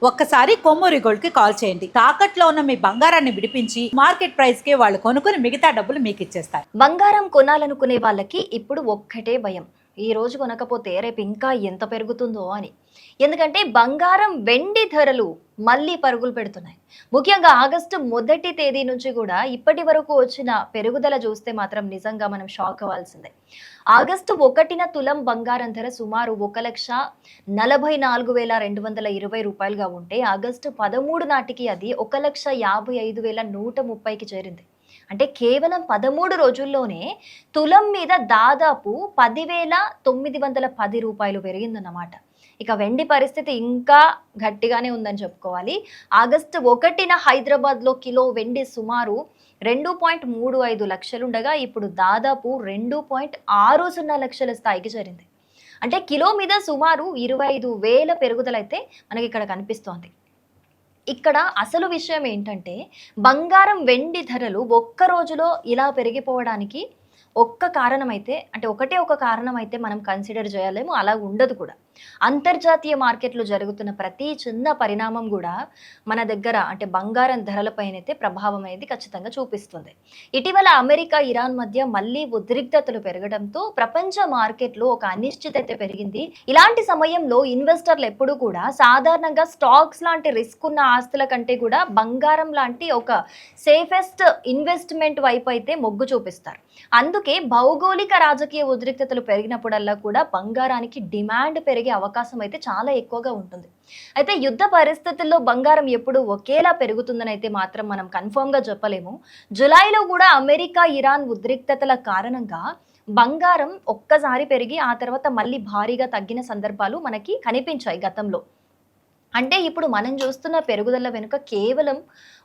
ఒక్కసారి కొమ్మూరి గోల్డ్ కి కాల్ చేయండి. తాకట్లో ఉన్న మీ బంగారాన్ని విడిపించి మార్కెట్ ప్రైస్ కి వాళ్ళు కొనుక్కుని మిగతా డబ్బులు మీకు ఇచ్చేస్తారు. బంగారం కొనాలనుకునే వాళ్ళకి ఇప్పుడు ఒక్కటే భయం, ఈ రోజు కొనకపోతే రేపు ఇంకా ఎంత పెరుగుతుందో అని. ఎందుకంటే బంగారం వెండి ధరలు మళ్ళీ పరుగులు పెడుతున్నాయి. ముఖ్యంగా ఆగస్టు 1వ తేదీ నుంచి కూడా ఇప్పటి వరకు వచ్చిన పెరుగుదల చూస్తే మాత్రం నిజంగా మనం షాక్ అవ్వాల్సిందే. ఆగస్టు 1న తులం బంగారం ధర సుమారు 1,44,220 రూపాయలుగా ఉంటే ఆగస్టు 13 నాటికి అది 1,55,130కి చేరింది. అంటే కేవలం 13 రోజుల్లోనే తులం మీద దాదాపు 10,910 రూపాయలు పెరిగిందన్నమాట. ఇక వెండి పరిస్థితి ఇంకా గట్టిగానే ఉందని చెప్పుకోవాలి. ఆగస్టు 1న హైదరాబాద్లో కిలో వెండి సుమారు 2.35 లక్షలుండగా ఇప్పుడు దాదాపు 2.60 లక్షల స్థాయికి చేరింది. అంటే కిలో మీద సుమారు 25,000 పెరుగుదలైతే మనకి ఇక్కడ కనిపిస్తోంది. ఇక్కడ అసలు విషయం ఏంటంటే బంగారం వెండి ధరలు ఒక్క రోజులో ఇలా పెరిగిపోవడానికి ఒక్క కారణం అయితే, అంటే ఒకటే ఒక కారణం అయితే మనం కన్సిడర్ చేయలేము, అలా ఉండదు కూడా. అంతర్జాతీయ మార్కెట్లో జరుగుతున్న ప్రతి చిన్న పరిణామం కూడా మన దగ్గర అంటే బంగారం ధరలపైనైతే ప్రభావం అనేది ఖచ్చితంగా చూపిస్తుంది. ఇటీవల అమెరికా ఇరాన్ మధ్య మళ్ళీ ఉద్రిక్తతలు పెరగడంతో ప్రపంచ మార్కెట్లో ఒక అనిశ్చితత పెరిగింది. ఇలాంటి సమయంలో ఇన్వెస్టర్లు ఎప్పుడూ కూడా సాధారణంగా స్టాక్స్ లాంటి రిస్క్ ఉన్న ఆస్తుల కంటే కూడా బంగారం లాంటి ఒక సేఫెస్ట్ ఇన్వెస్ట్మెంట్ వైపు అయితే మొగ్గు చూపిస్తారు. అందుకే భౌగోళిక రాజకీయ ఉద్రిక్తతలు పెరిగినప్పుడల్లా కూడా బంగారానికి డిమాండ్ పెరిగే అవకాశం అయితే చాలా ఎక్కువగా ఉంటుంది. అయితే యుద్ధ పరిస్థితుల్లో బంగారం ఎప్పుడు ఒకేలా పెరుగుతుందని అయితే మాత్రం మనం కన్ఫర్మ్ గా చెప్పలేము. జులైలో కూడా అమెరికా ఇరాన్ ఉద్రిక్తతల కారణంగా బంగారం ఒక్కసారి పెరిగి ఆ తర్వాత మళ్ళీ భారీగా తగ్గిన సందర్భాలు మనకి కనిపించాయి గతంలో. అంటే ఇప్పుడు మనం చూస్తున్న పెరుగుదల వెనుక కేవలం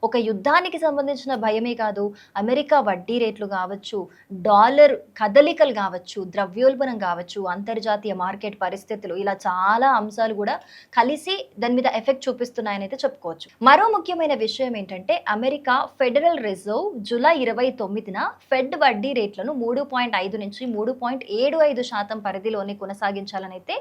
ఒక యుద్ధానికి సంబంధించిన భయమే కాదు, అమెరికా వడ్డీ రేట్లు కావచ్చు, డాలర్ కదలికలు కావచ్చు, ద్రవ్యోల్బణం కావచ్చు, అంతర్జాతీయ మార్కెట్ పరిస్థితులు, ఇలా చాలా అంశాలు కూడా కలిసి దాని మీద ఎఫెక్ట్ చూపిస్తున్నాయని అయితే చెప్పుకోవచ్చు. మరో ముఖ్యమైన విషయం ఏంటంటే అమెరికా ఫెడరల్ రిజర్వ్ జూలై 29న ఫెడ్ వడ్డీ రేట్లను 3.5 నుంచి 3.75% పరిధిలోనే కొనసాగించాలని అయితే,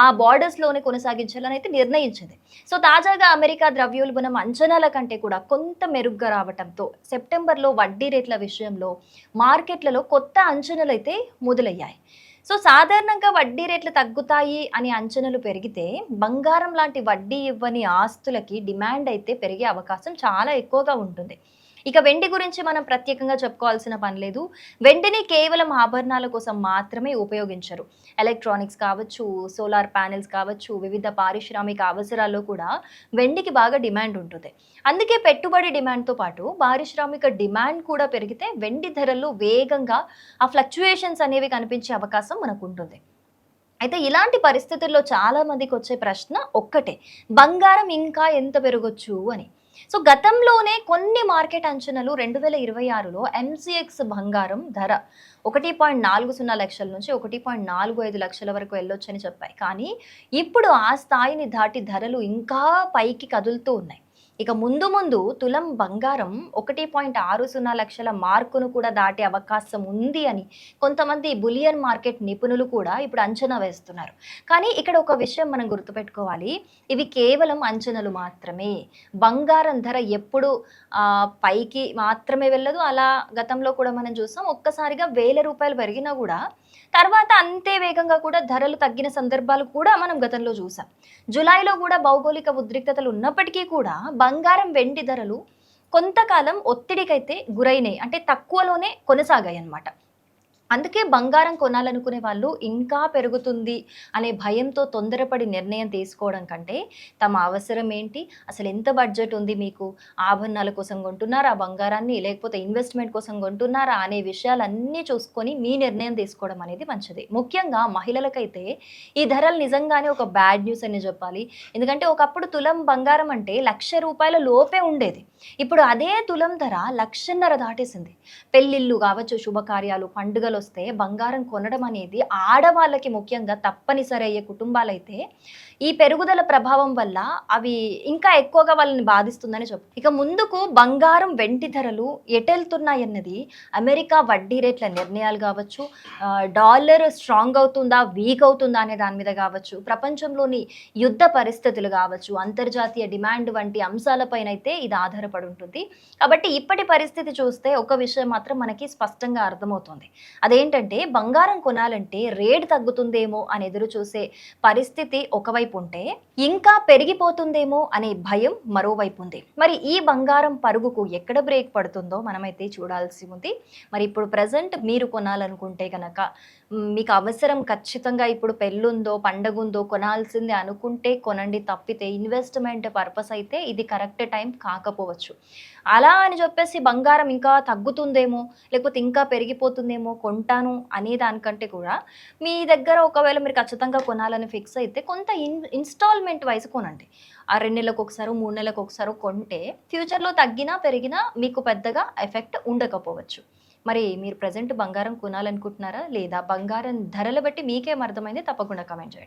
ఆ బార్డర్స్ లోనే కొనసాగించాలని అయితే నిర్ణయించింది. సో తాజాగా అమెరికా ద్రవ్యోల్బణం అంచనాల కంటే కూడా కొంత మెరుగ్గా రావడంతో సెప్టెంబర్లో వడ్డీ రేట్ల విషయంలో మార్కెట్లలో కొత్త అంచనాలు అయితే మొదలయ్యాయి. సో సాధారణంగా వడ్డీ రేట్లు తగ్గుతాయి అని అంచనాలు పెరిగితే బంగారం లాంటి వడ్డీ ఇవ్వని ఆస్తులకి డిమాండ్ అయితే పెరిగే అవకాశం చాలా ఎక్కువగా ఉంటుంది. ఇక వెండి గురించి మనం ప్రత్యేకంగా చెప్పుకోవాల్సిన పని లేదు. వెండిని కేవలం ఆభరణాల కోసం మాత్రమే ఉపయోగించరు. ఎలక్ట్రానిక్స్ కావచ్చు, సోలార్ ప్యానెల్స్ కావచ్చు, వివిధ పారిశ్రామిక అవసరాల్లో కూడా వెండికి బాగా డిమాండ్ ఉంటుంది. అందుకే పెట్టుబడి డిమాండ్తో పాటు పారిశ్రామిక డిమాండ్ కూడా పెరిగితే వెండి ధరల్లో వేగంగా ఆ ఫ్లక్చుయేషన్స్ అనేవి కనిపించే అవకాశం మనకు ఉంటుంది. అయితే ఇలాంటి పరిస్థితుల్లో చాలా మందికి వచ్చే ప్రశ్న ఒక్కటే, బంగారం ఇంకా ఎంత పెరగొచ్చు అని. సో గతంలోనే కొన్ని మార్కెట్ అంచనాలు 2026లో ఎంసీఎక్స్ బంగారం ధర 1.40 లక్షల నుంచి 1.45 లక్షల వరకు వెళ్ళొచ్చని చెప్పాయి. కానీ ఇప్పుడు ఆ స్థాయిని దాటి ధరలు ఇంకా పైకి కదులుతూ ఉన్నాయి. ఇక ముందు ముందు తులం బంగారం 1.60 లక్షల మార్కును కూడా దాటే అవకాశం ఉంది అని కొంతమంది బులియన్ మార్కెట్ నిపుణులు కూడా ఇప్పుడు అంచనా వేస్తున్నారు. కానీ ఇక్కడ ఒక విషయం మనం గుర్తుపెట్టుకోవాలి, ఇవి కేవలం అంచనాలు మాత్రమే. బంగారం ధర ఎప్పుడు పైకి మాత్రమే వెళ్ళదు. అలా గతంలో కూడా మనం చూసాం, ఒక్కసారిగా 1,000 రూపాయలు పెరిగినా కూడా తర్వాత అంతే వేగంగా కూడా ధరలు తగ్గిన సందర్భాలు కూడా మనం గతంలో చూసాం. జులైలో కూడా భౌగోళిక ఉద్రిక్తతలు ఉన్నప్పటికీ కూడా బంగారం వెండి ధరలు కొంతకాలం ఒత్తిడికైతే గురైనాయి, అంటే తక్కువలోనే కొనసాగాయి అన్నమాట. అందుకే బంగారం కొనాలనుకునే వాళ్ళు ఇంకా పెరుగుతుంది అనే భయంతో తొందరపడి నిర్ణయం తీసుకోవడం కంటే తమ అవసరం ఏంటి, అసలు ఎంత బడ్జెట్ ఉంది మీకు, ఆభరణాల కోసం కొంటున్నారా బంగారాన్ని, లేకపోతే ఇన్వెస్ట్మెంట్ కోసం కొంటున్నారా అనే విషయాలన్నీ చూసుకొని మీ నిర్ణయం తీసుకోవడం అనేది మంచిది. ముఖ్యంగా మహిళలకైతే ఈ ధరలు నిజంగానే ఒక బ్యాడ్ న్యూస్ అని చెప్పాలి. ఎందుకంటే ఒకప్పుడు తులం బంగారం అంటే 1,00,000 రూపాయల లోపే ఉండేది. ఇప్పుడు అదే తులం ధర 1,50,000 దాటేసింది. పెళ్ళిళ్ళు కావచ్చు, శుభకార్యాలు, పండుగలు వస్తే బంగారం కొనడం అనేది ఆడవాళ్ళకి ముఖ్యంగా తప్పనిసరి అయ్యే కుటుంబాలైతే ఈ పెరుగుదల ప్రభావం వల్ల అవి ఇంకా ఎక్కువగా వాళ్ళని బాధిస్తుందని చెప్పు. ఇక ముందుకు బంగారం వెండి ధరలు ఎటెళ్తున్నాయన్నది అమెరికా వడ్డీ రేట్ల నిర్ణయాలు కావచ్చు, డాలర్ స్ట్రాంగ్ అవుతుందా వీక్ అవుతుందా అనే దాని మీద కావచ్చు, ప్రపంచంలోని యుద్ధ పరిస్థితులు కావచ్చు, అంతర్జాతీయ డిమాండ్ వంటి అంశాలపైన అయితే ఇది ఆధారపడి ఉంటుంది. కాబట్టి ఇప్పటి పరిస్థితి చూస్తే ఒక విషయం మాత్రం మనకి స్పష్టంగా అర్థమవుతుంది. అదేంటంటే బంగారం కొనాలంటే రేట్ తగ్గుతుందేమో అని ఎదురు చూసే పరిస్థితి ఒకవైపు ఉంటే, ఇంకా పెరిగిపోతుందేమో అనే భయం మరోవైపు ఉంది. మరి ఈ బంగారం పరుగుకు ఎక్కడ బ్రేక్ పడుతుందో మనమైతే చూడాల్సి ఉంది. మరి ఇప్పుడు ప్రజెంట్ మీరు కొనాలనుకుంటే గనక మీకు అవసరం ఖచ్చితంగా ఇప్పుడు పెళ్ళుందో పండగుందో కొనాల్సిందే అనుకుంటే కొనండి, తప్పితే ఇన్వెస్ట్మెంట్ పర్పస్ అయితే ఇది కరెక్ట్ టైం కాకపోవచ్చు. అలా అని చెప్పేసి బంగారం ఇంకా తగ్గుతుందేమో లేకపోతే ఇంకా పెరిగిపోతుందేమో కొంటాను అనే దానికంటే కూడా మీ దగ్గర ఒకవేళ మీరు ఖచ్చితంగా కొనాలని ఫిక్స్ అయితే కొంత ఇన్స్టాల్మెంట్ వైజ్ కొనండి. ఆ 2 నెలలకు ఒకసారి 3 నెలలకు ఒకసారి కొంటే ఫ్యూచర్లో తగ్గినా పెరిగినా మీకు పెద్దగా ఎఫెక్ట్ ఉండకపోవచ్చు. మరి మీరు ప్రజెంట్ బంగారం కొనాలనుకుంటున్నారా లేదా? బంగారం ధరలు బట్టి మీకేం అర్థమైంది తప్పకుండా కమెంట్ చేయండి.